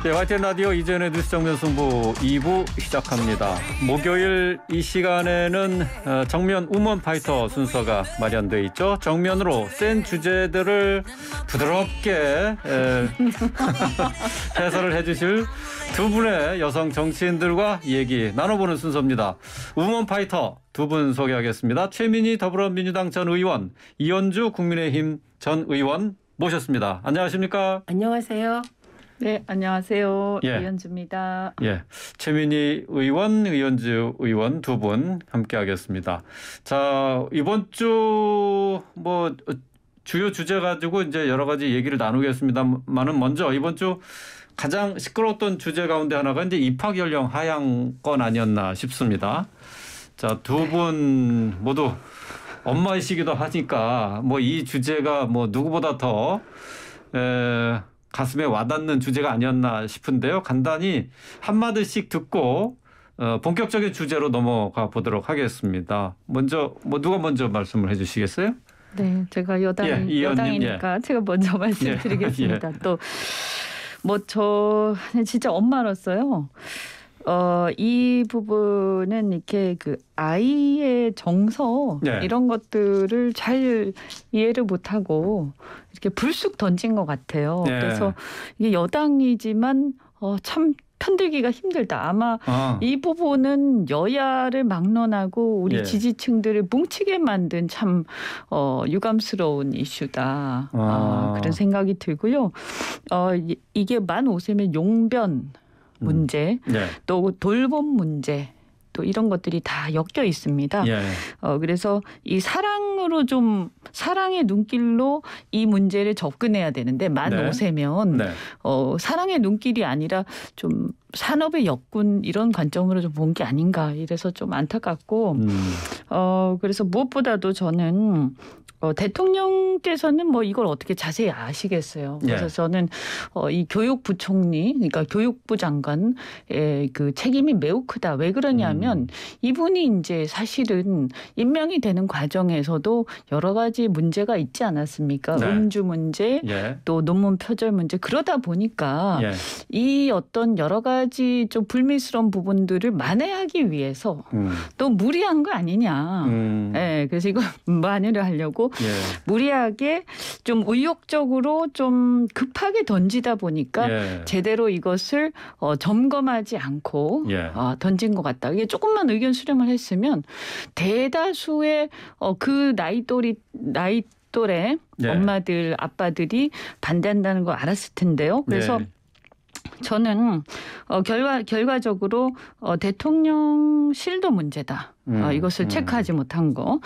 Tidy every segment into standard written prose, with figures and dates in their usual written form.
네, YTN 라디오 이전의 뉴스 정면 승부 2부 시작합니다. 목요일 이 시간에는 정면 우먼 파이터 순서가 마련돼 있죠. 정면으로 센 주제들을 부드럽게 해설을 해주실 두 분의 여성 정치인들과 얘기 나눠보는 순서입니다. 우먼 파이터 두 분 소개하겠습니다. 최민희 더불어민주당 전 의원, 이현주 국민의힘 전 의원 모셨습니다. 안녕하십니까? 안녕하세요. 네, 안녕하세요. 예. 이현주입니다. 예, 최민희 의원, 이현주 의원 두 분 함께하겠습니다. 자, 이번 주 뭐 주요 주제 가지고 이제 여러 가지 얘기를 나누겠습니다만은 먼저 이번 주 가장 시끄러웠던 주제 가운데 하나가 이제 입학 연령 하향권 아니었나 싶습니다. 자, 두 분 모두 엄마이시기도 하니까 뭐 이 주제가 뭐 누구보다 더 가슴에 와닿는 주제가 아니었나 싶은데요. 간단히 한마디씩 듣고 본격적인 주제로 넘어가 보도록 하겠습니다. 먼저 뭐 누가 먼저 말씀을 해주시겠어요? 네, 제가 여당이니까 제가 먼저 말씀드리겠습니다. 또 뭐 저 진짜 엄마로서요. 이 부분은 이렇게 그 아이의 정서 이런 것들을 잘 이해를 못하고 이렇게 불쑥 던진 것 같아요. 그래서 이게 여당이지만 참 편들기가 힘들다. 아마 이 부분은 여야를 막론하고 우리 지지층들을 뭉치게 만든 참 유감스러운 이슈다. 그런 생각이 들고요. 이게 만 5세면 용변 문제, 또 돌봄 문제, 또 이런 것들이 다 엮여 있습니다. 그래서 이 사랑의 눈길로 이 문제를 접근해야 되는데 만 5세면 사랑의 눈길이 아니라 좀 산업의 역군 이런 관점으로 좀 본 게 아닌가 이래서 좀 안타깝고 그래서 무엇보다도 저는 대통령께서는 뭐 이걸 어떻게 자세히 아시겠어요. 그래서 저는 이 교육부총리, 그러니까 교육부 장관의 그 책임이 매우 크다. 왜 그러냐면 이분이 이제 사실은 임명이 되는 과정에서도 여러 가지 문제가 있지 않았습니까? 음주 문제, 또 논문 표절 문제 그러다 보니까 이 어떤 여러 가지 좀 불미스러운 부분들을 만회하기 위해서 또 무리한 거 아니냐. 그래서 이거 만회를 하려고 무리하게 좀 의욕적으로 좀 급하게 던지다 보니까 제대로 이것을 점검하지 않고 던진 것 같다. 이게 조금만 의견 수렴을 했으면 대다수의 그 나이또래 엄마들, 아빠들이 반대한다는 걸 알았을 텐데요. 그래서 저는 결과적으로 대통령실도 문제다. 이것을 체크하지 못한 거.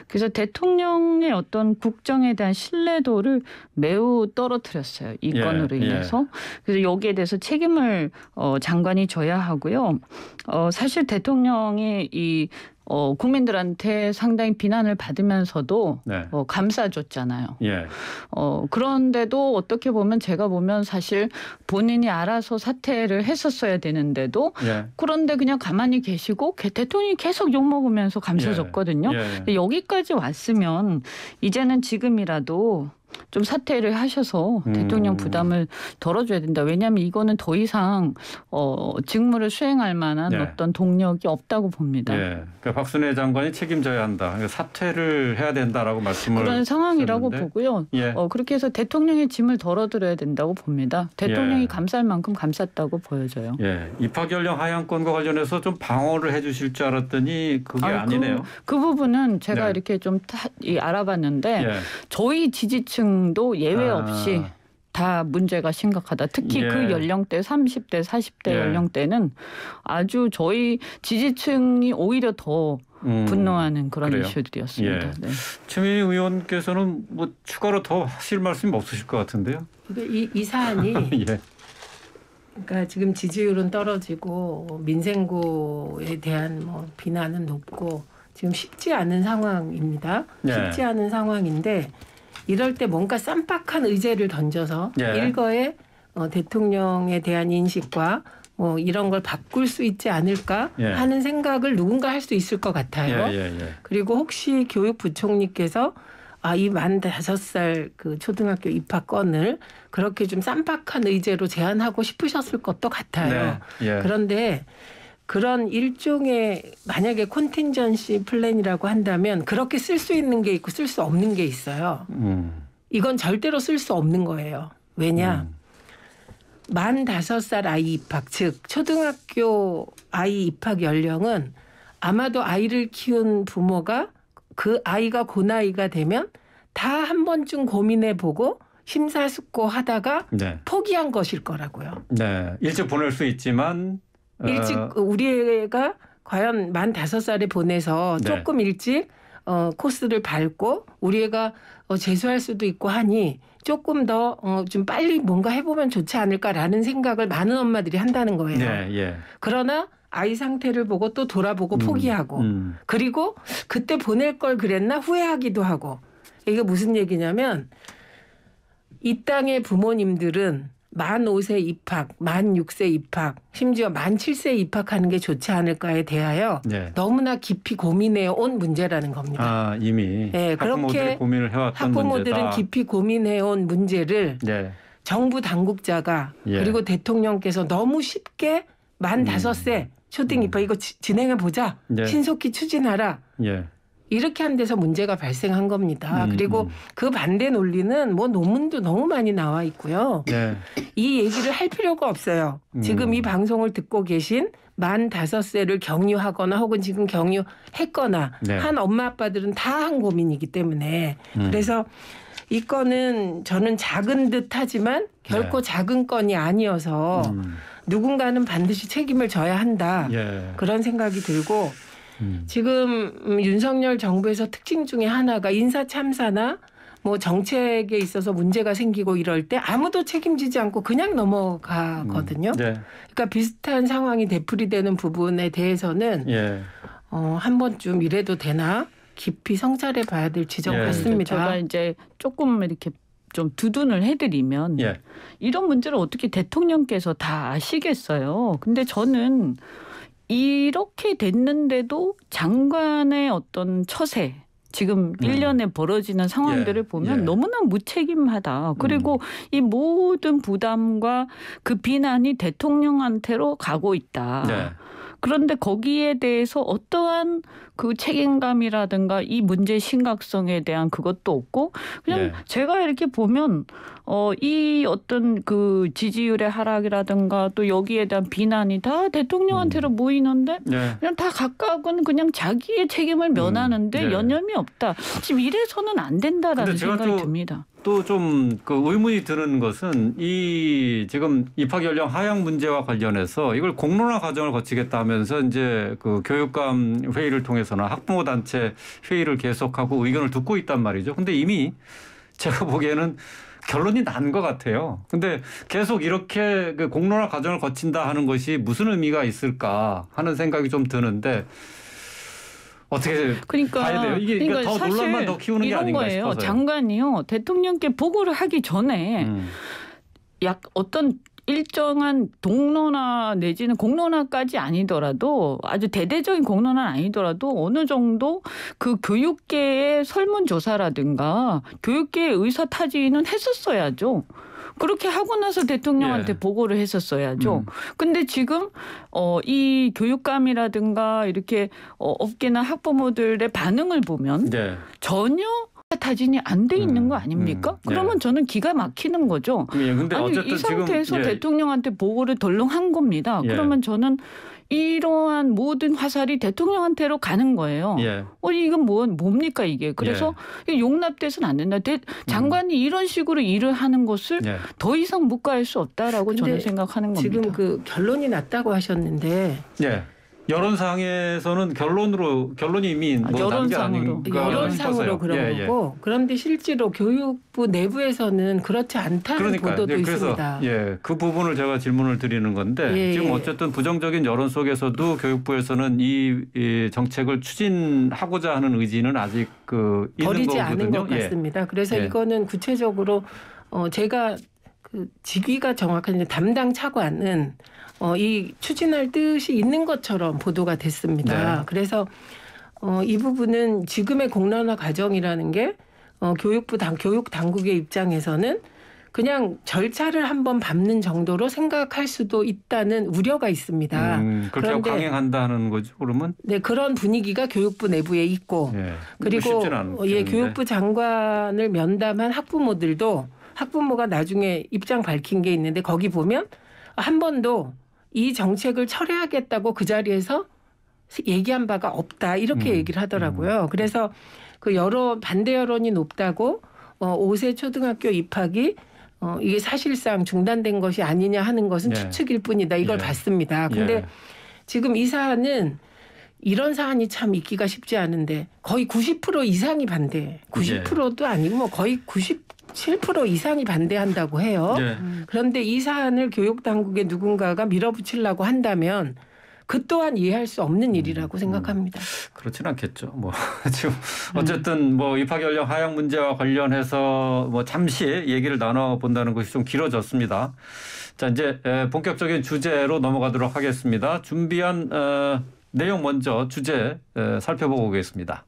그래서 대통령의 어떤 국정에 대한 신뢰도를 매우 떨어뜨렸어요. 이 건으로 인해서. 그래서 여기에 대해서 책임을 장관이 져야 하고요. 사실 대통령이 이 국민들한테 상당히 비난을 받으면서도 감싸줬잖아요. 그런데도 어떻게 보면 제가 보면 사실 본인이 알아서 사퇴를 했었어야 되는데도 그런데 그냥 가만히 계시고 대통령이 계속 욕먹으면서 감싸줬거든요. 근데 여기까지 왔으면 이제는 지금이라도 좀 사퇴를 하셔서 대통령 부담을 덜어줘야 된다. 왜냐하면 이거는 더 이상 직무를 수행할 만한 어떤 동력이 없다고 봅니다. 그러니까 박순애 장관이 책임져야 한다. 그러니까 사퇴를 해야 된다라고 말씀을 그런 상황이라고 하셨는데. 보고요. 그렇게 해서 대통령의 짐을 덜어드려야 된다고 봅니다. 대통령이 감쌀 만큼 감쌌다고 보여져요. 입학 연령 하향권과 관련해서 좀 방어를 해 주실 줄 알았더니 그게 아니네요. 그 부분은 제가 이렇게 좀 알아봤는데 저희 지지층도 예외 없이 다 문제가 심각하다. 특히 그 연령대 30대, 40대 연령대는 아주 저희 지지층이 오히려 더 분노하는 그런 이슈들이었습니다. 최민희 의원께서는 뭐 추가로 더 하실 말씀이 없으실 것 같은데요. 이 사안이 그러니까 지금 지지율은 떨어지고 민생고에 대한 뭐 비난은 높고 지금 쉽지 않은 상황입니다. 쉽지 않은 상황인데 이럴 때 뭔가 쌈박한 의제를 던져서 일거에 대통령에 대한 인식과 뭐 이런 걸 바꿀 수 있지 않을까 하는 생각을 누군가 할 수 있을 것 같아요. 그리고 혹시 교육부총리께서 이 만 5살 그 초등학교 입학권을 그렇게 좀 쌈박한 의제로 제한하고 싶으셨을 것도 같아요. 네. 예. 그런데 그런 일종의 만약에 콘틴전시 플랜이라고 한다면 그렇게 쓸 수 있는 게 있고 쓸 수 없는 게 있어요. 이건 절대로 쓸 수 없는 거예요. 왜냐? 만 5살 아이 입학, 즉 초등학교 아이 입학 연령은 아마도 아이를 키운 부모가 그 아이가 고나이가 되면 다 한 번쯤 고민해보고 심사숙고하다가 네. 포기한 것일 거라고요. 네. 일찍 보낼 수 있지만 일찍 우리 애가 과연 만 5살에 보내서 네. 조금 일찍 코스를 밟고 우리 애가 재수할 수도 있고 하니 조금 더 좀 빨리 뭔가 해보면 좋지 않을까라는 생각을 많은 엄마들이 한다는 거예요. 네. 예. 그러나 아이 상태를 보고 또 돌아보고 포기하고 그리고 그때 보낼 걸 그랬나 후회하기도 하고. 이게 무슨 얘기냐면 이 땅의 부모님들은 만 5세 입학, 만 6세 입학, 심지어 만 7세 입학하는 게 좋지 않을까에 대하여 네. 너무나 깊이 고민해 온 문제라는 겁니다. 이미 네, 학부모들이 그렇게 고민을 해왔던 학부모들은 문제다. 깊이 고민해 온 문제를 네. 정부 당국자가 예. 그리고 대통령께서 너무 쉽게 만 5세 초등 입학 이거 진행해 보자. 네. 신속히 추진하라. 예. 이렇게 한 데서 문제가 발생한 겁니다. 그리고 그 반대 논리는 뭐 논문도 너무 많이 나와 있고요. 네. 이 얘기를 할 필요가 없어요. 지금 이 방송을 듣고 계신 만 5세를 경유하거나 혹은 지금 경유했거나 네. 한 엄마 아빠들은 다 한 고민이기 때문에 그래서 이 건은 저는 작은 듯 하지만 결코 네. 작은 건이 아니어서 누군가는 반드시 책임을 져야 한다. 예. 그런 생각이 들고 지금 윤석열 정부에서 특징 중에 하나가 인사 참사나 뭐 정책에 있어서 문제가 생기고 이럴 때 아무도 책임지지 않고 그냥 넘어가거든요. 네. 그러니까 비슷한 상황이 되풀이되는 부분에 대해서는 예. 한 번쯤 이래도 되나 깊이 성찰해 봐야 될 지점 예. 같습니다. 제가 이제 조금 이렇게 좀 두둔을 해드리면 예. 이런 문제를 어떻게 대통령께서 다 아시겠어요. 근데 저는 이렇게 됐는데도 장관의 어떤 처세 지금 1년에 벌어지는 상황들을 예. 보면 예. 너무나 무책임하다. 그리고 이 모든 부담과 그 비난이 대통령한테로 가고 있다. 네. 그런데 거기에 대해서 어떠한 그 책임감이라든가 이 문제의 심각성에 대한 그것도 없고 그냥 예. 제가 이렇게 보면 이 어떤 그 지지율의 하락이라든가 또 여기에 대한 비난이 다 대통령한테로 모이는데 네. 그냥 다 각각은 그냥 자기의 책임을 면하는데 네. 여념이 없다. 지금 이래서는 안 된다라는 근데 제가 생각이 또 듭니다. 또 좀 그 의문이 드는 것은 이 지금 입학 연령 하향 문제와 관련해서 이걸 공론화 과정을 거치겠다 하면서 이제 그 교육감 회의를 통해서나 학부모 단체 회의를 계속하고 의견을 듣고 있단 말이죠. 근데 이미 제가 보기에는 결론이 난 것 같아요. 근데 계속 이렇게 그 공론화 과정을 거친다 하는 것이 무슨 의미가 있을까 하는 생각이 좀 드는데 어떻게 봐야 돼요? 이게 그러니까 더 논란만 더 키우는 게 아닌가 거예요. 싶어서요. 장관이요. 대통령께 보고를 하기 전에 어떤 일정한 동론화 내지는 공론화까지 아니더라도 아주 대대적인 공론화는 아니더라도 어느 정도 그 교육계의 설문조사라든가 교육계의 의사타지는 했었어야죠. 그렇게 하고 나서 대통령한테 보고를 했었어야죠. 근데 지금 이 교육감이라든가 이렇게 업계나 학부모들의 반응을 보면 전혀 타진이 안 돼 있는 거 아닙니까? 그러면 저는 기가 막히는 거죠. 근데 아니 어쨌든 이 상태에서 지금 대통령한테 보고를 덜렁한 겁니다. 그러면 저는 이러한 모든 화살이 대통령한테로 가는 거예요. 이건 뭡니까 이게. 그래서 이게 용납돼서는 안 된다. 장관이 이런 식으로 일을 하는 것을 더 이상 묵과할 수 없다라고 저는 생각하는 겁니다. 지금 그 결론이 났다고 하셨는데 여론상에서는 결론이 이미 난 게 아닌가 여론상으로 그런 거고 그런데 실제로 교육부 내부에서는 그렇지 않다는 보도도 있습니다. 그 부분을 제가 질문을 드리는 건데 지금 어쨌든 부정적인 여론 속에서도 교육부에서는 이 정책을 추진하고자 하는 의지는 아직 그 있는 버리지 거거든요. 않은 것 같습니다. 그래서 이거는 구체적으로 제가 그 직위가 정확한 담당 차관은 이 추진할 뜻이 있는 것처럼 보도가 됐습니다. 그래서 이 부분은 지금의 공론화 과정이라는 게 교육 당국의 입장에서는 그냥 절차를 한번 밟는 정도로 생각할 수도 있다는 우려가 있습니다. 그렇게 하고 강행한다는 거죠, 그러면? 네, 그런 분위기가 교육부 내부에 있고 그리고 교육부 장관을 면담한 학부모가 나중에 입장 밝힌 게 있는데 거기 보면 한 번도 이 정책을 철회하겠다고 그 자리에서 얘기한 바가 없다 이렇게 얘기를 하더라고요. 그래서 그 반대 여론이 높다고 5세 초등학교 입학이 이게 사실상 중단된 것이 아니냐 하는 것은 추측일 뿐이다. 이걸 봤습니다. 근데 지금 이 사안은 이런 사안이 참 있기가 쉽지 않은데 거의 90% 이상이 반대. 90%도 아니고 뭐 거의 97% 이상이 반대한다고 해요. 그런데 이 사안을 교육당국의 누군가가 밀어붙이려고 한다면 그 또한 이해할 수 없는 일이라고 생각합니다. 그렇진 않겠죠. 뭐 지금 어쨌든 뭐 입학 연령 하향 문제와 관련해서 뭐 잠시 얘기를 나눠본다는 것이 좀 길어졌습니다. 자, 이제 본격적인 주제로 넘어가도록 하겠습니다. 준비한 내용 먼저 주제 살펴보고 오겠습니다.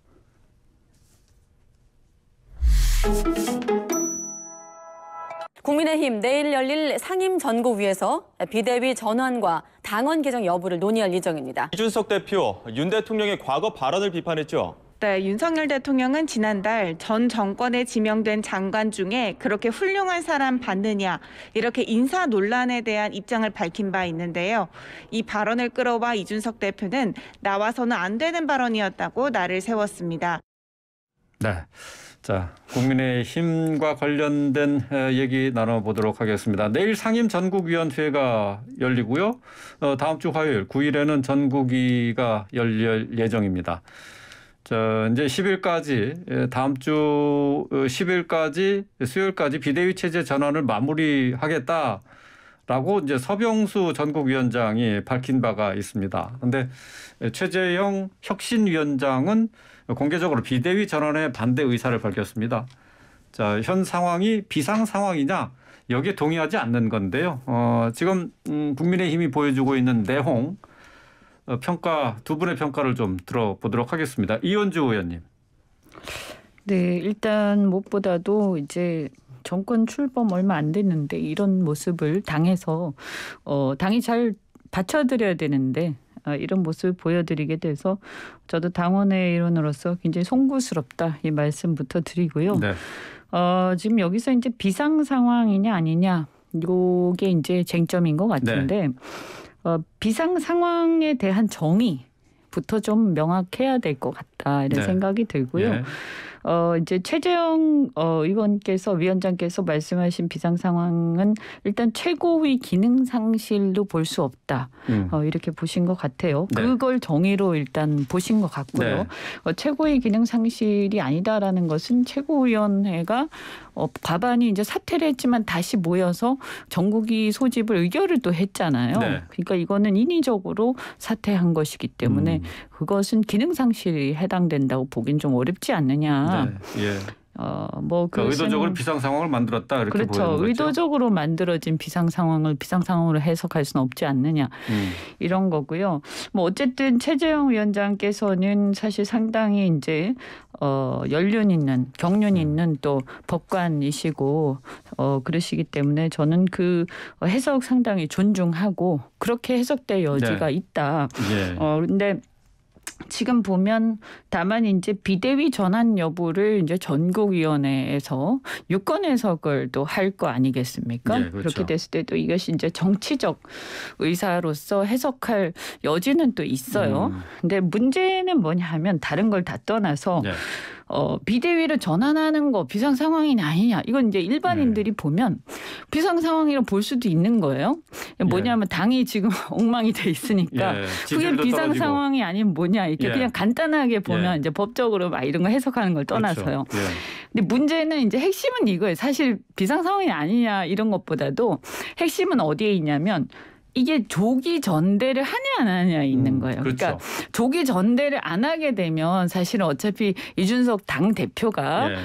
국민의힘 내일 열릴 상임전국위에서 비대위 전환과 당원 개정 여부를 논의할 예정입니다. 이준석 대표, 윤 대통령의 과거 발언을 비판했죠. 네, 윤석열 대통령은 지난달 전 정권에 지명된 장관 중에 그렇게 훌륭한 사람 봤느냐 이렇게 인사 논란에 대한 입장을 밝힌 바 있는데요. 이 발언을 끌어와 이준석 대표는 나와서는 안 되는 발언이었다고 날을 세웠습니다. 네. 자, 국민의힘과 관련된 얘기 나눠보도록 하겠습니다. 내일 상임전국위원회가 열리고요. 다음 주 화요일 9일에는 전국위가 열릴 예정입니다. 자, 이제 10일까지 다음 주 10일까지 수요일까지 비대위 체제 전환을 마무리하겠다라고 이제 서병수 전국위원장이 밝힌 바가 있습니다. 그런데 최재형 혁신위원장은 공개적으로 비대위 전환에 반대 의사를 밝혔습니다. 자, 현 상황이 비상 상황이냐? 여기에 동의하지 않는 건데요. 지금 국민의힘이 보여주고 있는 내홍 평가 두 분의 평가를 좀 들어보도록 하겠습니다. 이현주 의원님. 네, 일단 무엇보다도 이제 정권 출범 얼마 안 됐는데 이런 모습을 당에서 당이 잘 받쳐드려야 되는데 이런 모습을 보여드리게 돼서 저도 당원의 일원으로서 굉장히 송구스럽다 이 말씀부터 드리고요. 네. 지금 여기서 이제 비상 상황이냐 아니냐 이게 이제 쟁점인 것 같은데 비상 상황에 대한 정의부터 좀 명확해야 될 것 같다 이런 생각이 들고요. 이제 최재형 위원장께서 말씀하신 비상 상황은 일단 최고위 기능 상실로 볼 수 없다. 이렇게 보신 것 같아요. 네. 그걸 정의로 일단 보신 것 같고요. 최고위 기능 상실이 아니다라는 것은 최고위원회가 과반이 이제 사퇴를 했지만 다시 모여서 전국위 소집을 의결을 또 했잖아요. 그러니까 이거는 인위적으로 사퇴한 것이기 때문에 그것은 기능 상실이 해당된다고 보긴 좀 어렵지 않느냐. 그러니까 의도적으로 비상 상황을 만들었다 이렇게 보이는 거죠. 그렇죠. 의도적으로 만들어진 비상 상황을 비상 상황으로 해석할 수는 없지 않느냐 이런 거고요. 뭐 어쨌든 최재형 위원장께서는 사실 상당히 이제 경륜 있는 또 법관이시고 그러시기 때문에 저는 그 해석 상당히 존중하고 그렇게 해석될 여지가 있다. 그런데 지금 보면 다만 이제 비대위 전환 여부를 이제 전국위원회에서 유권 해석을 또 할 거 아니겠습니까? 그렇죠. 그렇게 됐을 때도 이것이 이제 정치적 의사로서 해석할 여지는 또 있어요. 근데 문제는 뭐냐 하면 다른 걸 다 떠나서 비대위를 전환하는 거 비상 상황이냐 아니냐 이건 이제 일반인들이 보면 비상 상황이라고 볼 수도 있는 거예요. 뭐냐면 당이 지금 엉망이 돼 있으니까 그게 비상 떨어지고. 상황이 아니면 뭐냐 이렇게 그냥 간단하게 보면 이제 법적으로 막 이런 거 해석하는 걸 떠나서요. 근데 문제는 이제 핵심은 이거예요. 사실 비상 상황이 아니냐 이런 것보다도 핵심은 어디에 있냐면 이게 조기 전대를 하냐 안 하냐 있는 거예요. 그렇죠. 그러니까 조기 전대를 안 하게 되면 사실은 어차피 이준석 당 대표가 예.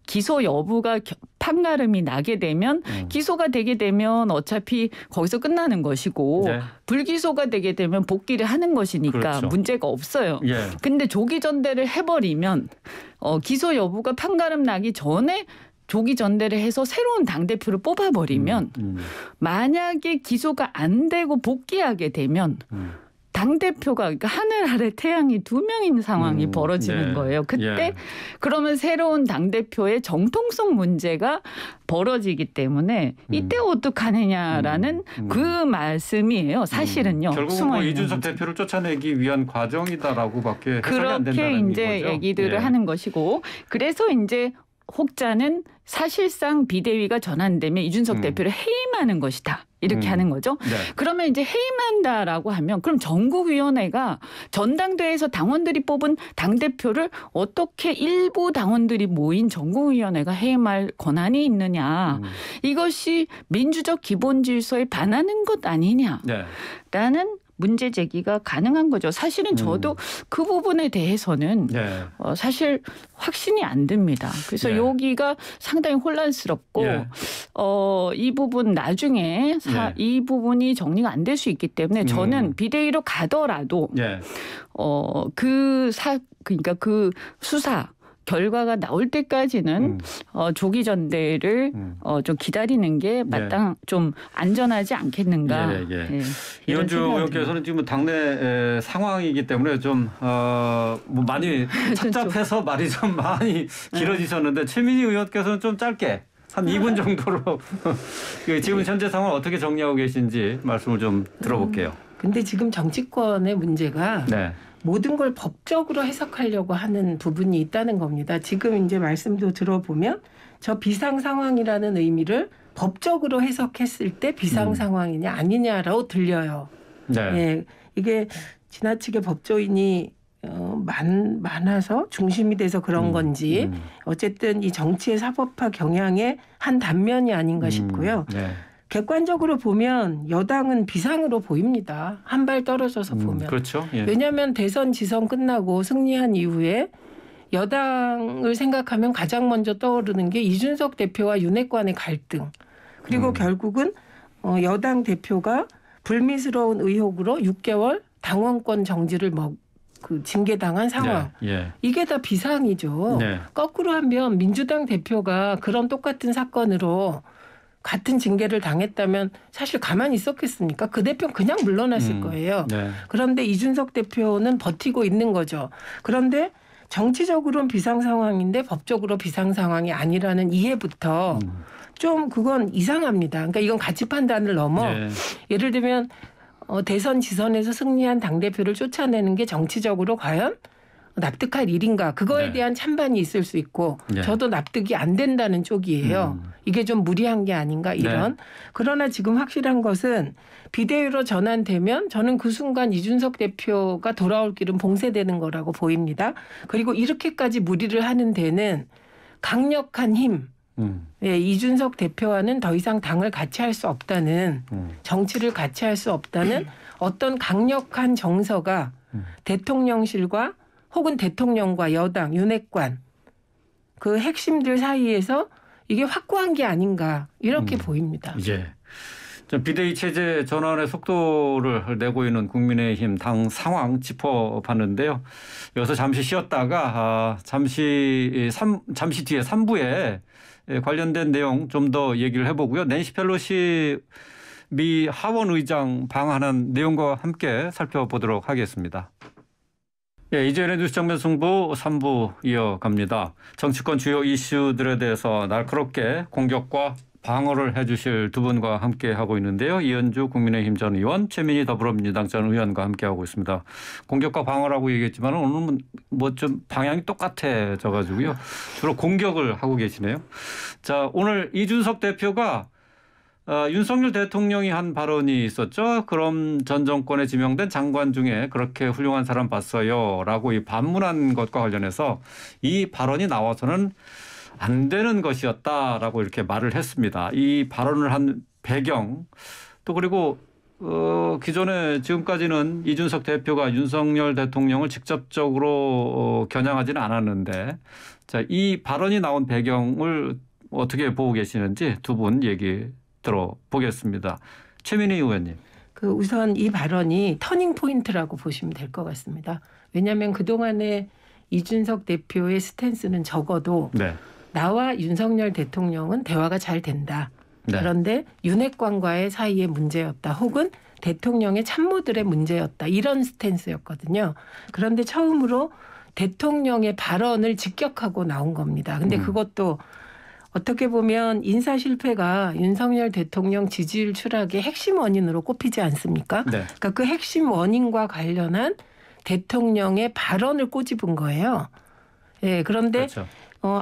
기소 여부가 판가름이 나게 되면 기소가 되게 되면 어차피 거기서 끝나는 것이고 네. 불기소가 되게 되면 복귀를 하는 것이니까 그렇죠. 문제가 없어요. 예. 근데 조기 전대를 해버리면 기소 여부가 판가름 나기 전에 조기 전대를 해서 새로운 당대표를 뽑아버리면 만약에 기소가 안 되고 복귀하게 되면 당대표가 그러니까 하늘 아래 태양이 두 명인 상황이 벌어지는 네. 거예요. 그때 예. 그러면 새로운 당대표의 정통성 문제가 벌어지기 때문에 이때 어떡하느냐라는 그 말씀이에요. 사실은요. 결국은 뭐 이준석 대표를 쫓아내기 위한 과정이다라고밖에 해석이 안 그렇게 된다는 이제 거죠. 얘기들을 예. 하는 것이고 그래서 이제 혹자는 사실상 비대위가 전환되면 이준석 대표를 해임하는 것이다. 이렇게 하는 거죠. 네. 그러면 이제 해임한다라고 하면 그럼 전국위원회가 전당대회에서 당원들이 뽑은 당대표를 어떻게 일부 당원들이 모인 전국위원회가 해임할 권한이 있느냐. 이것이 민주적 기본 질서에 반하는 것 아니냐라는 네. 문제 제기가 가능한 거죠. 사실은 저도 그 부분에 대해서는 예. 사실 확신이 안 듭니다. 그래서 예. 여기가 상당히 혼란스럽고 예. 이 부분 나중에 이 부분이 정리가 안 될 수 있기 때문에 저는 비대위로 가더라도 예. 그러니까 그 수사 결과가 나올 때까지는 조기 전대를 좀 기다리는 게 좀 안전하지 않겠는가. 예, 예. 네, 이런 이현주 생각이 의원께서는 지금 당내 상황이기 때문에 좀 뭐 많이 착잡해서 말이 좀 많이 길어지셨는데 최민희 의원께서는 좀 짧게 한 2분 정도로 지금 현재 상황 어떻게 정리하고 계신지 말씀을 좀 들어볼게요. 근데 지금 정치권의 문제가 네. 모든 걸 법적으로 해석하려고 하는 부분이 있다는 겁니다. 지금 이제 말씀도 들어보면 저 비상 상황이라는 의미를 법적으로 해석했을 때 비상 상황이냐 아니냐라고 들려요. 네. 예, 이게 지나치게 법조인이 많아서 중심이 돼서 그런 건지 어쨌든 이 정치의 사법화 경향의 한 단면이 아닌가 싶고요. 네. 객관적으로 보면 여당은 비상으로 보입니다. 한 발 떨어져서 보면. 그렇죠. 예. 왜냐하면 대선 지선 끝나고 승리한 이후에 여당을 생각하면 가장 먼저 떠오르는 게 이준석 대표와 윤핵관의 갈등. 그리고 결국은 여당 대표가 불미스러운 의혹으로 6개월 당원권 정지를 징계당한 상황. 네. 예. 이게 다 비상이죠. 네. 거꾸로 하면 민주당 대표가 그런 똑같은 사건으로 같은 징계를 당했다면 사실 가만히 있었겠습니까? 그 대표는 그냥 물러났을 거예요. 네. 그런데 이준석 대표는 버티고 있는 거죠. 그런데 정치적으로는 비상 상황인데 법적으로 비상 상황이 아니라는 이해부터 좀 그건 이상합니다. 그러니까 이건 가치 판단을 넘어 네. 예를 들면 대선 지선에서 승리한 당대표를 쫓아내는 게 정치적으로 과연 납득할 일인가. 그거에 네. 대한 찬반이 있을 수 있고 네. 저도 납득이 안 된다는 쪽이에요. 이게 좀 무리한 게 아닌가 이런. 네. 그러나 지금 확실한 것은 비대위로 전환되면 저는 그 순간 이준석 대표가 돌아올 길은 봉쇄되는 거라고 보입니다. 그리고 이렇게까지 무리를 하는 데는 강력한 힘. 예, 이준석 대표와는 더 이상 당을 같이 할 수 없다는 정치를 같이 할 수 없다는 어떤 강력한 정서가 대통령실과 혹은 대통령과 여당, 윤핵관 그 핵심들 사이에서 이게 확고한 게 아닌가 이렇게 보입니다. 예. 비대위 체제 전환의 속도를 내고 있는 국민의힘 당 상황 짚어봤는데요. 여기서 잠시 쉬었다가 잠시 뒤에 3부에 관련된 내용 좀 더 얘기를 해보고요. 낸시 펠로시 미 하원 의장 방한한 내용과 함께 살펴보도록 하겠습니다. 예, 이재현의 뉴스 정면 승부 3부 이어갑니다. 정치권 주요 이슈들에 대해서 날카롭게 공격과 방어를 해주실 두 분과 함께하고 있는데요. 이현주 국민의힘 전 의원, 최민희 더불어민주당 전 의원과 함께하고 있습니다. 공격과 방어라고 얘기했지만 오늘은 뭐 좀 방향이 똑같아져 가지고요. 주로 공격을 하고 계시네요. 자, 오늘 이준석 대표가 윤석열 대통령이 한 발언이 있었죠. 그럼 전 정권에 지명된 장관 중에 그렇게 훌륭한 사람 봤어요. 라고 이 반문한 것과 관련해서 이 발언이 나와서는 안 되는 것이었다라고 이렇게 말을 했습니다. 이 발언을 한 배경 또 그리고 기존에 지금까지는 이준석 대표가 윤석열 대통령을 직접적으로 겨냥하지는 않았는데 자, 이 발언이 나온 배경을 어떻게 보고 계시는지 두 분 얘기 들어보겠습니다. 최민희 의원님. 우선 이 발언이 터닝 포인트라고 보시면 될 것 같습니다. 왜냐하면 그동안에 이준석 대표의 스탠스는 적어도 네. 나와 윤석열 대통령은 대화가 잘 된다. 네. 그런데 윤핵관과의 사이의 문제였다. 혹은 대통령의 참모들의 문제였다. 이런 스탠스였거든요. 그런데 처음으로 대통령의 발언을 직격하고 나온 겁니다. 근데 그것도 어떻게 보면 인사 실패가 윤석열 대통령 지지율 추락의 핵심 원인으로 꼽히지 않습니까? 네. 그러니까 그 핵심 원인과 관련한 대통령의 발언을 꼬집은 거예요. 예, 그런데 그렇죠.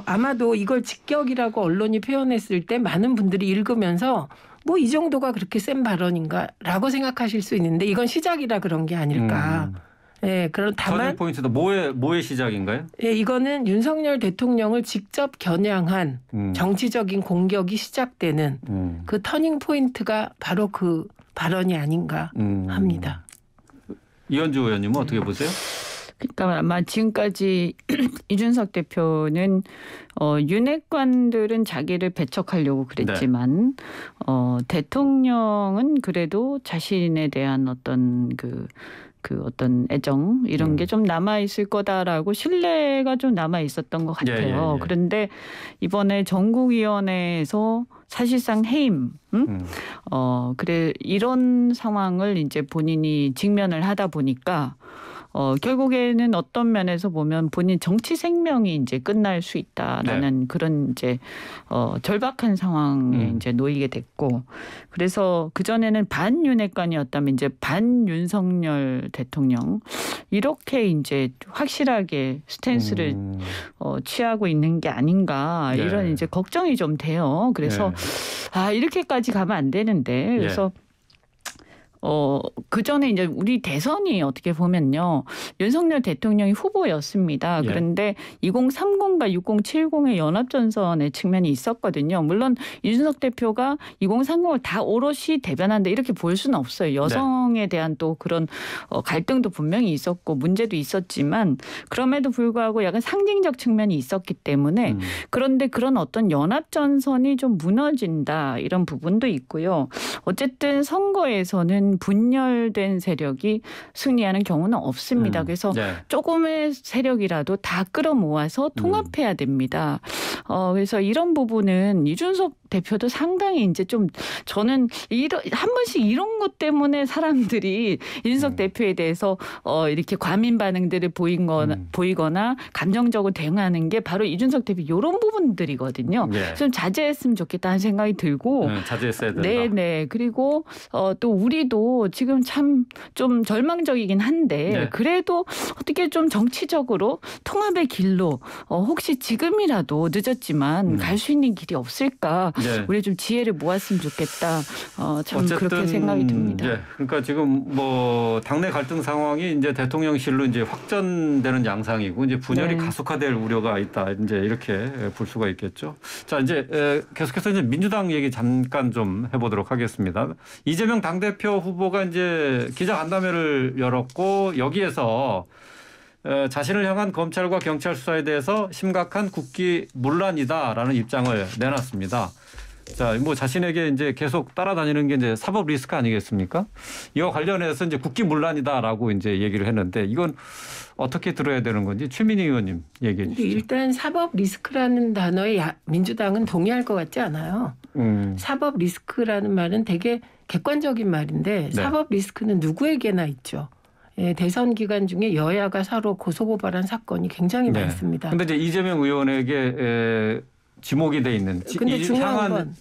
아마도 이걸 직격이라고 언론이 표현했을 때 많은 분들이 읽으면서 뭐 이 정도가 그렇게 센 발언인가라고 생각하실 수 있는데 이건 시작이라 그런 게 아닐까. 예, 그런 다만 터닝 포인트도 뭐의 시작인가요? 예, 이거는 윤석열 대통령을 직접 겨냥한 정치적인 공격이 시작되는 그 터닝 포인트가 바로 그 발언이 아닌가 합니다. 이현주 의원님은 어떻게 보세요? 그러니까 아마 지금까지 이준석 대표는 윤핵관들은 자기를 배척하려고 그랬지만 대통령은 그래도 자신에 대한 어떤 그 어떤 애정 이런 게 좀 남아 있을 거다라고 신뢰가 좀 남아 있었던 것 같아요. 예. 그런데 이번에 전국위원회에서 사실상 해임, 그래 이런 상황을 이제 본인이 직면을 하다 보니까. 결국에는 어떤 면에서 보면 본인 정치 생명이 이제 끝날 수 있다라는 그런 이제 절박한 상황에 이제 놓이게 됐고 그래서 그전에는 반윤핵관이었다면 이제 반윤석열 대통령 이렇게 이제 확실하게 스탠스를 취하고 있는 게 아닌가 이런 이제 걱정이 좀 돼요. 그래서 이렇게까지 가면 안 되는데 그래서 그 전에 이제 우리 대선이 어떻게 보면요. 윤석열 대통령이 후보였습니다. 예. 그런데 2030과 6070의 연합전선의 측면이 있었거든요. 물론 이준석 대표가 2030을 다 오롯이 대변한다 이렇게 볼 수는 없어요. 여성에 대한 또 그런 갈등도 분명히 있었고 문제도 있었지만 그럼에도 불구하고 약간 상징적 측면이 있었기 때문에 그런데 그런 어떤 연합전선이 좀 무너진다 이런 부분도 있고요. 어쨌든 선거에서는 분열된 세력이 승리하는 경우는 없습니다. 그래서 조금의 세력이라도 다 끌어모아서 통합해야 됩니다. 그래서 이런 부분은 이준석 대표도 상당히 이제 좀 저는 한 번씩 이런 것 때문에 사람들이 이준석 대표에 대해서 이렇게 과민 반응들을 보이거나 감정적으로 대응하는 게 바로 이준석 대표 이런 부분들이거든요. 좀 자제했으면 좋겠다는 생각이 들고 자제했어야 된다. 네네. 그리고 또 우리도 지금 참 좀 절망적이긴 한데 그래도 어떻게 좀 정치적으로 통합의 길로 혹시 지금이라도 늦었지만 갈 수 있는 길이 없을까? 우리 좀 지혜를 모았으면 좋겠다. 참 어쨌든, 그렇게 생각이 듭니다. 그러니까 지금 뭐 당내 갈등 상황이 이제 대통령실로 이제 확전되는 양상이고 이제 분열이 가속화될 우려가 있다. 이제 이렇게 볼 수가 있겠죠. 자, 이제 계속해서 이제 민주당 얘기 잠깐 좀 해보도록 하겠습니다. 이재명 당대표 후보가 이제 기자간담회를 열었고 여기에서 자신을 향한 검찰과 경찰 수사에 대해서 심각한 국기문란이다라는 입장을 내놨습니다. 자, 뭐 자신에게 이제 계속 따라다니는 게 이제 사법 리스크 아니겠습니까? 이와 관련해서 이제 국기문란이다라고 이제 얘기를 했는데 이건 어떻게 들어야 되는 건지 최민희 의원님 얘기해 주시죠. 일단 사법 리스크라는 단어에 민주당은 동의할 것 같지 않아요. 사법 리스크라는 말은 되게 객관적인 말인데 사법 리스크는 누구에게나 있죠. 대선 기간 중에 여야가 서로 고소고발한 사건이 굉장히 많습니다. 그런데 이제 이재명 의원에게 지목이 돼 있는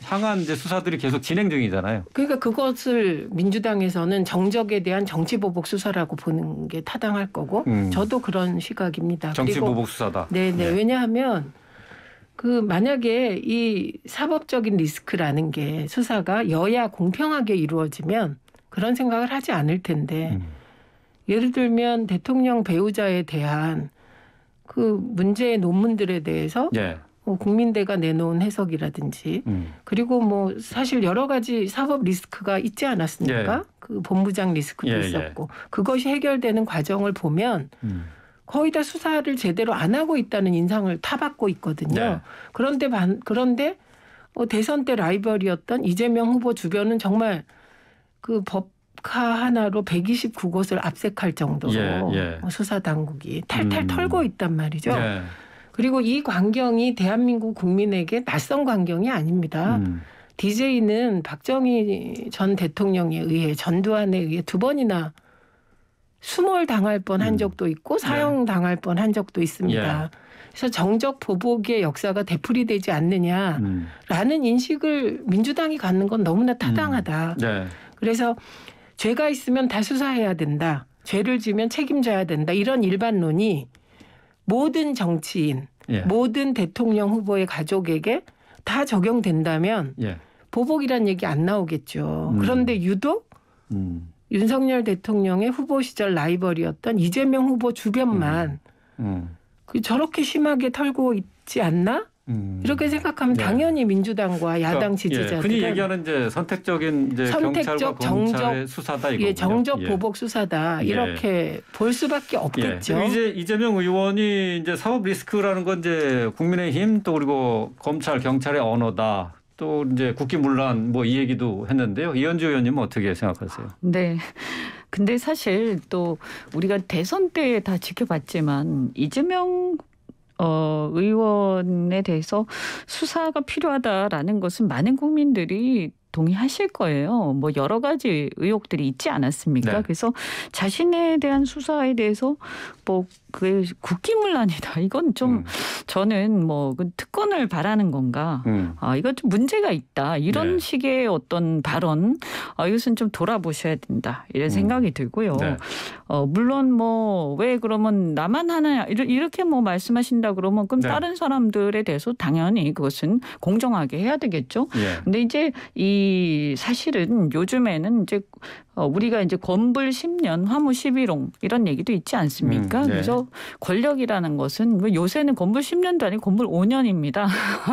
향한 이제 수사들이 계속 진행 중이잖아요. 그러니까 그것을 민주당에서는 정적에 대한 정치보복 수사라고 보는 게 타당할 거고 저도 그런 시각입니다. 정치보복 수사다. 네네. 왜냐하면 만약에 이 사법적인 리스크라는 게 수사가 여야 공평하게 이루어지면 그런 생각을 하지 않을 텐데 예를 들면 대통령 배우자에 대한 그 문제의 논문들에 대해서 국민대가 내놓은 해석이라든지 그리고 뭐 사실 여러 가지 사법 리스크가 있지 않았습니까? 예. 그 본부장 리스크도 예, 있었고 그것이 해결되는 과정을 보면 거의 다 수사를 제대로 안 하고 있다는 인상을 타받고 있거든요. 네. 그런데 대선 때 라이벌이었던 이재명 후보 주변은 정말 그 법카 하나로 129곳을 압색할 정도로 예. 수사 당국이 탈탈 털고 있단 말이죠. 예. 그리고 이 광경이 대한민국 국민에게 낯선 광경이 아닙니다. DJ는 박정희 전 대통령에 의해 전두환에 의해 2번이나 수몰 당할 뻔한 적도 있고 사형 당할 뻔한 적도 있습니다. 그래서 정적 보복의 역사가 되풀이되지 않느냐라는 인식을 민주당이 갖는 건 너무나 타당하다. 네. 그래서 죄가 있으면 다 수사해야 된다. 죄를 지면 책임져야 된다. 이런 일반론이 모든 정치인, 모든 대통령 후보의 가족에게 다 적용된다면 보복이란 얘기 안 나오겠죠. 그런데 유독 윤석열 대통령의 후보 시절 라이벌이었던 이재명 후보 주변만 저렇게 심하게 털고 있지 않나? 이렇게 생각하면 당연히 민주당과 야당 지지자들은 흔히 얘기하는 이제 선택적인 이제 경찰과 검찰의 수사다 이거군요. 정적 보복 수사다 이렇게 볼 수밖에 없겠죠. 이재명 의원이 이제 사법 리스크라는 건 이제 국민의힘 또 그리고 검찰 경찰의 언어다. 또 이제 국기문란 뭐 이 얘기도 했는데요. 이현주 의원님은 어떻게 생각하세요? 네. 근데 사실 또 우리가 대선 때 다 지켜봤지만 이재명 의원에 대해서 수사가 필요하다라는 것은 많은 국민들이 동의하실 거예요. 뭐 여러 가지 의혹들이 있지 않았습니까? 네. 그래서 자신에 대한 수사에 대해서 뭐 그 국기문란이다. 이건 좀 저는 뭐 그 특권을 바라는 건가? 이건 좀 문제가 있다. 이런 식의 어떤 발언, 이것은 좀 돌아보셔야 된다. 이런 생각이 들고요. 네. 물론 뭐 왜 그러면 나만 하느냐 이렇게 뭐 말씀하신다 그러면 그럼 다른 사람들에 대해서 당연히 그것은 공정하게 해야 되겠죠. 근데 이제 이 사실은 요즘에는 이제 우리가 이제 건불 10년, 화무 11홍 이런 얘기도 있지 않습니까? 그래서 권력이라는 것은 뭐 요새는 건불 10년도 아니고 건불 5년입니다.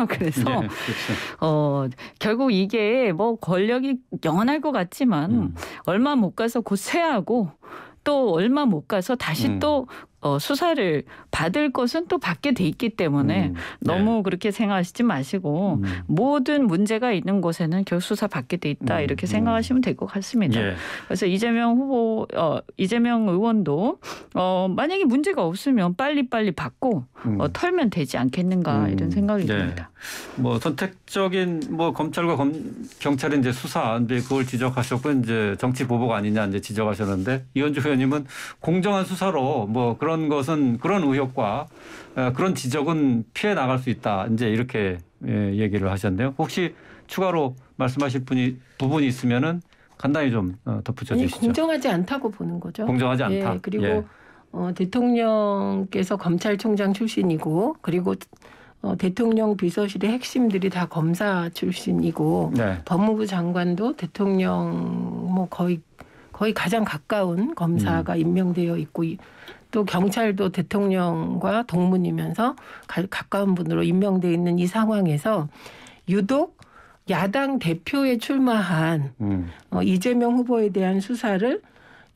그래서 그렇죠. 결국 이게 뭐 권력이 영원할 것 같지만 얼마 못 가서 곧 쇠하고 또 얼마 못 가서 다시 또 수사를 받을 것은 또 받게 돼 있기 때문에 너무 그렇게 생각하시지 마시고 모든 문제가 있는 곳에는 결국 수사 받게 돼 있다 이렇게 생각하시면 될 것 같습니다. 그래서 이재명 의원도 만약에 문제가 없으면 빨리빨리 받고 털면 되지 않겠는가 이런 생각이 듭니다. 뭐 선택적인 뭐 검찰과 경찰의 이제 수사인데 그걸 지적하셨고 이제 정치 보복 아니냐 이제 지적하셨는데 이현주 의원님은 공정한 수사로 뭐 그런 것은 그런 의혹과 그런 지적은 피해 나갈 수 있다. 이제 이렇게 얘기를 하셨네요. 혹시 추가로 말씀하실 부분이 있으면은 간단히 좀 덧붙여 주시죠. 공정하지 않다고 보는 거죠. 공정하지 않다. 그리고 대통령께서 검찰총장 출신이고 그리고 대통령 비서실의 핵심들이 다 검사 출신이고 법무부 장관도 대통령 뭐 거의 가장 가까운 검사가 임명되어 있고 또 경찰도 대통령과 동문이면서 가까운 분으로 임명되어 있는 이 상황에서 유독 야당 대표에 출마한 이재명 후보에 대한 수사를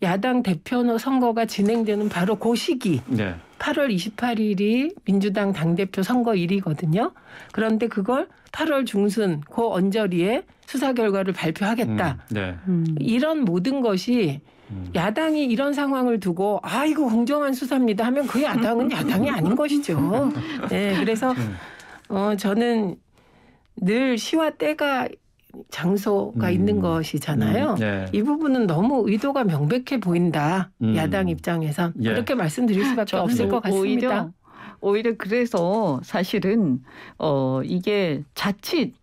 야당 대표 선거가 진행되는 바로 그 시기 8월 28일이 민주당 당대표 선거일이거든요. 그런데 그걸 8월 중순 그 언저리에 수사 결과를 발표하겠다. 이런 모든 것이 야당이 이런 상황을 두고 이거 공정한 수사입니다 하면 그 야당은 야당이 아닌 것이죠. 그래서 저는 늘 시와 때가 장소가 있는 것이잖아요. 이 부분은 너무 의도가 명백해 보인다. 야당 입장에선. 그렇게 말씀드릴 수밖에 없을 것 같습니다. 오히려 그래서 사실은 이게 자칫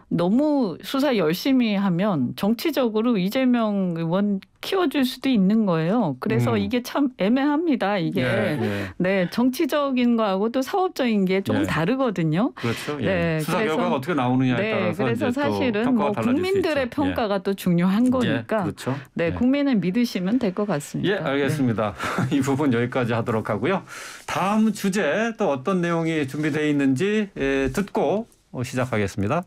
너무 수사 열심히 하면 정치적으로 이재명 의원 키워줄 수도 있는 거예요. 그래서 이게 참 애매합니다. 이게 네 정치적인 거하고 또 사업적인 게 조금 다르거든요. 그렇죠. 네, 수사 그래서, 결과가 어떻게 나오느냐에 따라서 그래서 이제 사실은 또 뭐 평가가 달라질 국민들의 수 있죠. 평가가 또 중요한 거니까 그렇죠. 네, 국민을 믿으시면 될 것 같습니다. 예, 알겠습니다. 이 부분 여기까지 하도록 하고요. 다음 주제 또 어떤 내용이 준비되어 있는지 듣고 시작하겠습니다.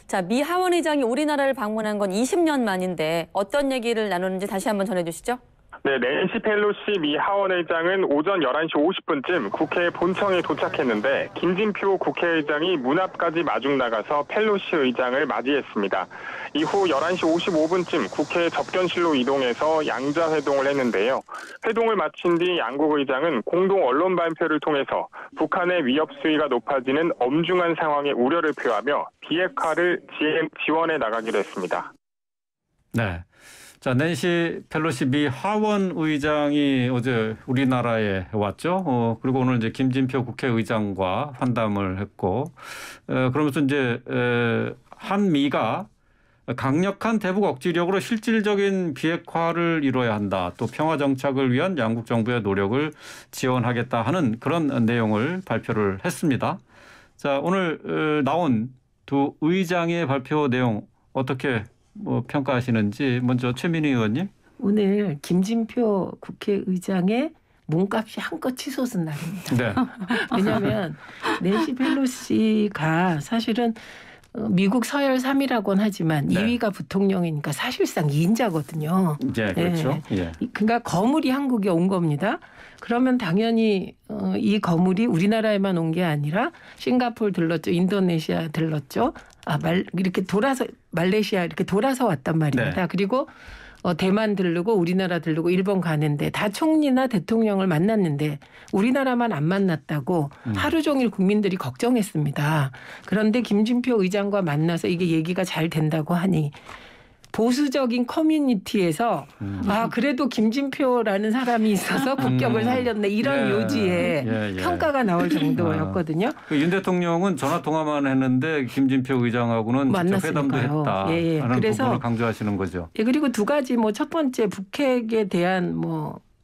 자, 미 하원 의장이 우리나라를 방문한 건 20년 만인데 어떤 얘기를 나누는지 다시 한번 전해주시죠. 네, 낸시 펠로시 미 하원의장은 오전 11시 50분쯤 국회 본청에 도착했는데 김진표 국회의장이 문 앞까지 마중 나가서 펠로시 의장을 맞이했습니다. 이후 11시 55분쯤 국회 접견실로 이동해서 양자회동을 했는데요. 회동을 마친 뒤 양국 의장은 공동 언론 발표를 통해서 북한의 위협 수위가 높아지는 엄중한 상황에 우려를 표하며 비핵화를 지원해 나가기로 했습니다. 네. 자, 낸시 펠로시 미 하원 의장이 어제 우리나라에 왔죠. 그리고 오늘 이제 김진표 국회의장과 환담을 했고, 그러면서 이제 한미가 강력한 대북 억지력으로 실질적인 비핵화를 이뤄야 한다. 또 평화 정착을 위한 양국 정부의 노력을 지원하겠다 하는 그런 내용을 발표를 했습니다. 자, 오늘 나온 두 의장의 발표 내용 어떻게 평가하시는지 먼저 최민희 의원님. 오늘 김진표 국회의장의 몸값이 한껏 치솟은 날입니다. 네. 왜냐하면 낸시 펠로시가 사실은 미국 서열 3위라고는 하지만 2위가 부통령이니까 사실상 2인자거든요. 네, 그렇죠. 예. 그러니까 거물이 한국에 온 겁니다. 그러면 당연히 이 거물이 우리나라에만 온 게 아니라 싱가포르 들렀죠. 인도네시아 들렀죠. 이렇게 돌아서 말레이시아 이렇게 돌아서 왔단 말입니다. 네. 그리고 대만 들르고 우리나라 들르고 일본 가는데 다 총리나 대통령을 만났는데 우리나라만 안 만났다고 하루 종일 국민들이 걱정했습니다. 그런데 김진표 의장과 만나서 이게 얘기가 잘 된다고 하니 보수적인 커뮤니티에서 그래도 김진표라는 사람이 있어서 국격을 살렸네 이런 요지에 평가가 나올 정도였거든요. 윤 대통령은 전화 통화만 했는데 김진표 의장하고는 직접 회담도 했다 하는 그래서 부분을 강조하시는 거죠. 그리고 두 가지 첫 번째 북핵에 대한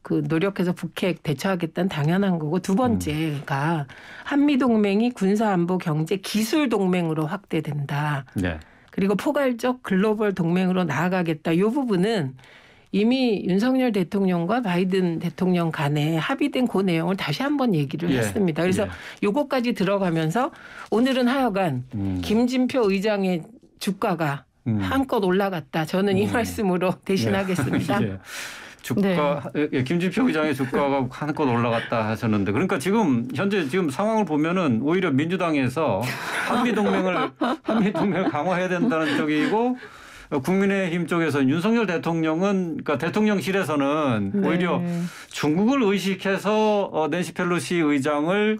그 노력해서 북핵 대처하겠다는 당연한 거고 두 번째가 한미동맹이 군사안보 경제 기술 동맹으로 확대된다. 네. 그리고 포괄적 글로벌 동맹으로 나아가겠다. 이 부분은 이미 윤석열 대통령과 바이든 대통령 간에 합의된 그 내용을 다시 한번 얘기를 했습니다. 그래서 요거까지 들어가면서 오늘은 하여간 김진표 의장의 주가가 한껏 올라갔다. 저는 이 말씀으로 대신하겠습니다. 주가 김진표 의장의 주가가 한껏 올라갔다 하셨는데 그러니까 현재 상황을 보면은 오히려 민주당에서 한미 동맹을 강화해야 된다는 쪽이고 국민의힘 쪽에서 윤석열 대통령은 그러니까 대통령실에서는 오히려 중국을 의식해서 낸시 펠로시 의장을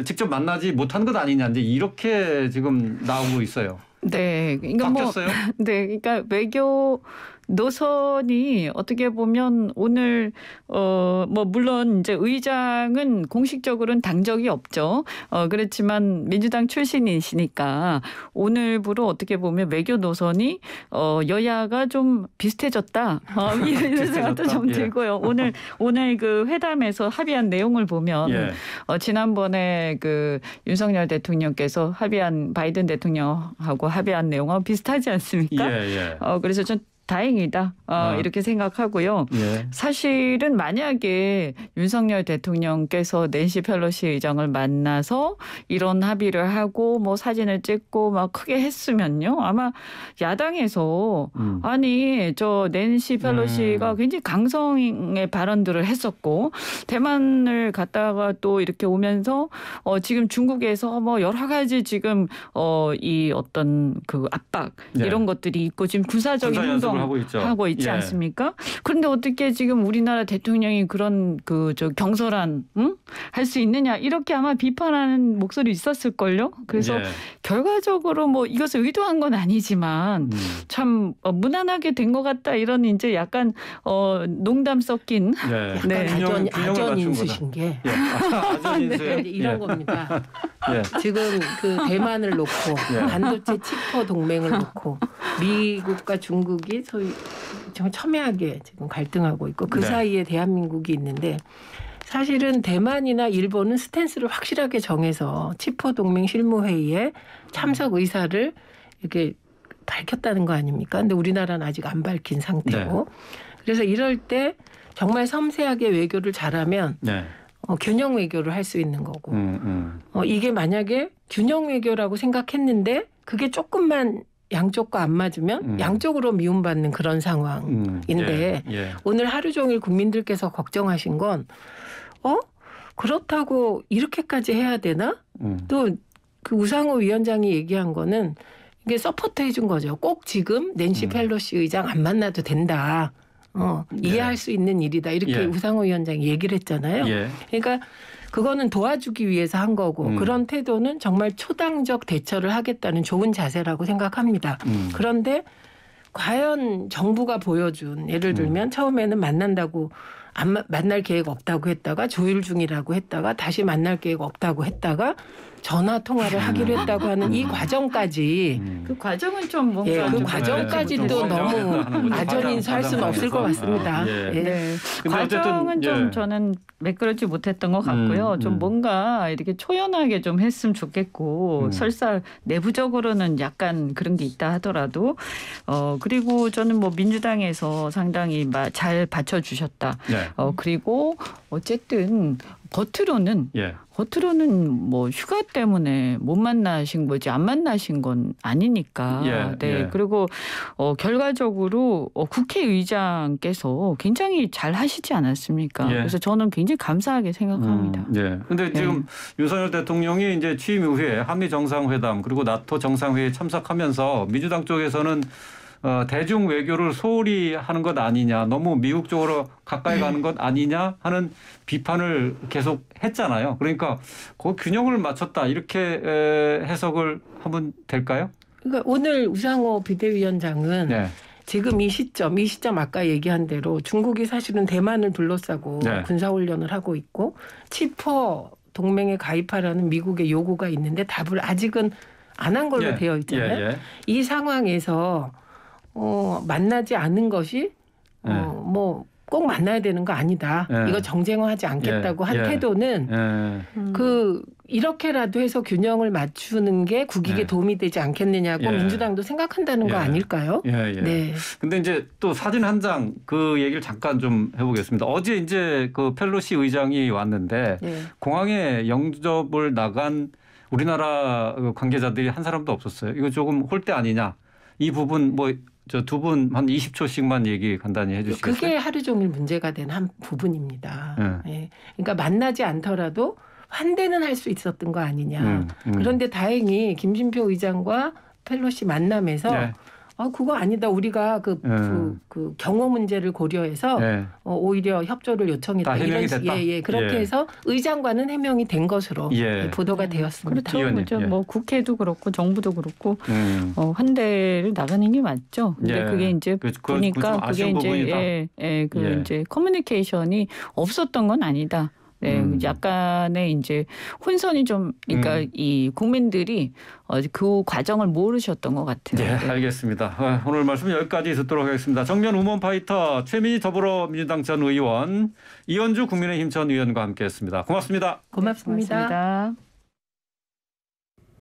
직접 만나지 못한 것 아니냐 이제 이렇게 지금 나오고 있어요. 네, 그러니까 바뀌었어요? 그러니까 외교 노선이 어떻게 보면 오늘 물론 이제 의장은 공식적으로는 당적이 없죠. 그렇지만 민주당 출신이시니까 오늘부로 어떻게 보면 외교 노선이 여야가 좀 비슷해졌다. 이런 생각도 좀 들고요. 오늘 그 회담에서 합의한 내용을 보면 지난번에 그 윤석열 대통령께서 합의한 바이든 대통령하고 합의한 내용하고 비슷하지 않습니까? 그래서 좀 다행이다 이렇게 생각하고요. 사실은 만약에 윤석열 대통령께서 낸시 펠로시 의장을 만나서 이런 합의를 하고 사진을 찍고 막 크게 했으면요. 아마 야당에서 아니 저 낸시 펠로시가 굉장히 강성의 발언들을 했었고 대만을 갔다가 또 이렇게 오면서 지금 중국에서 여러 가지 지금 이 어떤 그 압박 이런 것들이 있고 지금 군사적인 행동 하고 있죠. 하고 있지 않습니까? 그런데 어떻게 지금 우리나라 대통령이 그런 경솔한 할 수 있느냐 이렇게 아마 비판하는 목소리 있었을걸요. 그래서 결과적으로 뭐 이것을 의도한 건 아니지만 참 무난하게 된 것 같다 이런 이제 약간 농담 섞인 약간 아전 인수신 게 아전 인수요? 이런 겁니다. 지금 그 대만을 놓고 반도체 치퍼 동맹을 놓고 미국과 중국이 소위 첨예하게 지금 갈등하고 있고 그 사이에 대한민국이 있는데 사실은 대만이나 일본은 스탠스를 확실하게 정해서 치퍼 동맹 실무회의에 참석 의사를 이렇게 밝혔다는 거 아닙니까? 근데 우리나라는 아직 안 밝힌 상태고 그래서 이럴 때 정말 섬세하게 외교를 잘하면 균형 외교를 할 수 있는 거고 이게 만약에 균형 외교라고 생각했는데 그게 조금만 양쪽과 안 맞으면 양쪽으로 미움받는 그런 상황인데 오늘 하루 종일 국민들께서 걱정하신 건 그렇다고 이렇게까지 해야 되나? 또 그 우상호 위원장이 얘기한 거는 이게 서포트 해준 거죠. 꼭 지금 낸시 펠로시 의장 안 만나도 된다. 이해할 수 있는 일이다. 이렇게 우상호 위원장이 얘기를 했잖아요. 그러니까 그거는 도와주기 위해서 한 거고 그런 태도는 정말 초당적 대처를 하겠다는 좋은 자세라고 생각합니다. 그런데 과연 정부가 보여준 예를 들면 처음에는 만난다고 만날 계획 없다고 했다가 조율 중이라고 했다가 다시 만날 계획 없다고 했다가 전화 통화를 하기로 했다고 하는 이 과정까지 그 과정은 좀 뭔가 그 과정까지도 너무 아전 인수할 수는 없을 것 같습니다. 과정은 좀 저는 매끄럽지 못했던 것 같고요. 좀 뭔가 이렇게 초연하게 좀 했으면 좋겠고 설사 내부적으로는 약간 그런 게 있다 하더라도 그리고 저는 뭐 민주당에서 상당히 잘 받쳐주셨다. 그리고 어쨌든 겉으로는 뭐 휴가 때문에 못 만나신 거지 안 만나신 건 아니니까. 그리고 결과적으로 국회의장께서 굉장히 잘 하시지 않았습니까? 그래서 저는 굉장히 감사하게 생각합니다. 근데 지금 윤석열 대통령이 이제 취임 이후에 한미 정상회담 그리고 나토 정상회의에 참석하면서 민주당 쪽에서는 대중 외교를 소홀히 하는 것 아니냐, 너무 미국 쪽으로 가까이 가는 것 아니냐 하는 비판을 계속 했잖아요. 그러니까 그 균형을 맞췄다 이렇게 해석을 하면 될까요? 그러니까 오늘 우상호 비대위원장은 지금 이 시점 아까 얘기한 대로 중국이 사실은 대만을 둘러싸고 군사훈련을 하고 있고 치퍼 동맹에 가입하라는 미국의 요구가 있는데 답을 아직은 안 한 걸로 되어 있잖아요. 이 상황에서 만나지 않은 것이 뭐 꼭 만나야 되는 거 아니다. 이거 정쟁화하지 않겠다고 한 태도는 이렇게라도 해서 균형을 맞추는 게 국익에 도움이 되지 않겠느냐고 민주당도 생각한다는 거 아닐까요? 근데 이제 또 사진 한 장 그 얘기를 잠깐 좀 해보겠습니다. 어제 이제 그 펠로시 의장이 왔는데 공항에 영접을 나간 우리나라 관계자들이 한 사람도 없었어요. 이거 조금 홀대 아니냐? 이 부분 뭐 저 두 분 한 20초씩만 얘기 간단히 해주시겠어요? 그게 하루 종일 문제가 된 한 부분입니다. 그러니까 만나지 않더라도 환대는 할 수 있었던 거 아니냐. 그런데 다행히 김진표 의장과 펠로시 만남에서 그거 아니다. 우리가 그 경호 문제를 고려해서 오히려 협조를 요청했다. 해명이 됐다. 그렇게 해서 의장과는 해명이 된 것으로 보도가 되었습니다. 그렇죠. 뭐 국회도 그렇고 정부도 그렇고 환대를 나가는 게 맞죠. 근데 그게 이제 보니까 그게 이제 커뮤니케이션이 없었던 건 아니다. 약간의 이제 혼선이 좀, 그러니까 이 국민들이 그 과정을 모르셨던 것 같아요. 알겠습니다. 오늘 말씀 여기까지 듣도록 하겠습니다. 정면 우먼 파이터 최민희 더불어민주당 전 의원, 이현주 국민의힘 전 의원과 함께했습니다. 고맙습니다. 고맙습니다.